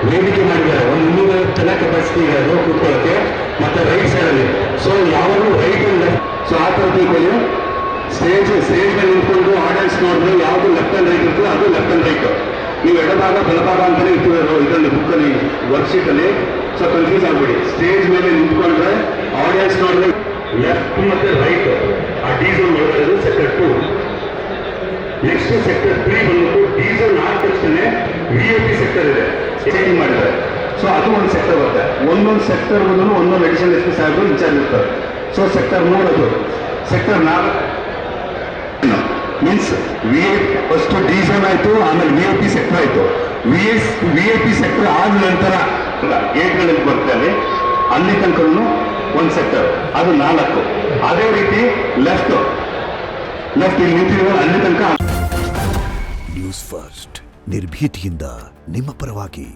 ವೇದಿಕೆ ಮಾಡಿದ್ದಾರೆ. ಒಂದು 250 ಜನ ಕೆಪಾಸಿಟಿ ಇದೆ ಅದು ಕೂತ್ಕೊಳ್ಳೋಕ್ಕೆ. ಮತ್ತೆ ರೈಟ್ ಸೈಡಲ್ಲಿ ಸೊ ಯಾವಾಗಲೂ ರೈಟ್ ಅಂಡ್ ಲೆಫ್ಟ್. ಸೊ ಆ ಥರ ತಿಳ್ಕೊಳ್ಳಿ. ಸ್ಟೇಜ್ ಮೇಲೆ ನಿಂತ್ಕೊಂಡು ಆಡಿಯನ್ಸ್ ನೋಡಿದ್ರೆ ಯಾವುದು ಲೆಫ್ಟ್ ಆ್ಯಂಡ್ ರೈಟ್ ಇರ್ತದೆ ಅದು ಲೆಫ್ಟ್ ಆ್ಯಂಡ್ ರೈಟ್. ನೀವು ಎಡಭಾಗ ಬಲಭಾಗ ಅಂತಲೇ ಇರ್ತೀವಿ ಇದರಲ್ಲಿ ಬುಕ್ಕಲ್ಲಿ ವರ್ಕ್ಶೀಟಲ್ಲಿ. ಸೊ ಕನ್ಫ್ಯೂಸ್ ಆಗ್ಬಿಡಿ. ಸ್ಟೇಜ್ ಮೇಲೆ ನಿಂತ್ಕೊಂಡ್ರೆ ಆಡಿಯನ್ಸ್ ನೋಡಿದ್ರೆ ಲೆಫ್ಟ್ ಮತ್ತೆ ರೈಟ್. ಆ ಡೀಸಲ್ ನೋಡಿದ್ರೆ ಸೆಕ್ಟರ್ 2. ನೆಕ್ಸ್ಟ್ ಸೆಕ್ಟರ್ 3 ಬಂದ್ಬಿಟ್ಟು ಡೀಸಲ್ ಆದ ತಕ್ಷಣ VIP ಸೆಕ್ಟರ್ ಇದೆ ಚೇಂಜ್ ಮಾಡಿದ್ದಾರೆ. ಸೊ ಅದು ಒಂದು ಸೆಕ್ಟರ್ ಬರುತ್ತೆ. ಒಂದೊಂದು ಸೆಕ್ಟರ್ ಒಂದೊಂದು ಅಡಿಷನಲ್ SP ಸಾಹೇಬರು ಇನ್ಚಾರ್ಜ್ ಇರ್ತಾರೆ. ಸೊ ಸೆಕ್ಟರ್ 3 ಅದು. ಸೆಕ್ಟರ್ 4 ಮೀನ್ಸ್ ಫಸ್ಟ್ ಡೀಸಲ್ ಆಯಿತು, ಆಮೇಲೆ VIP ಸೆಕ್ಟರ್ ಆಯಿತು. VIP ಸೆಕ್ಟರ್ ಆದ ನಂತರ ಗೇಟ್ಗಳಲ್ಲಿ ಬರ್ತದೆ ಅಲ್ಲಿ ತನಕ ಒಂದು ಸೆಕ್ಟರ್, ಅದು 4. ಅದೇ ರೀತಿ ಲೆಫ್ಟ್ ಇಲ್ಲಿ ನಿಂತಿರೋ ಅಲ್ಲಿ ತನಕ. ನ್ಯೂಸ್ ಫಸ್ಟ್ ನಿರ್ಭೀತಿಯಿಂದ ನಿಮ್ಮ ಪರವಾಗಿ.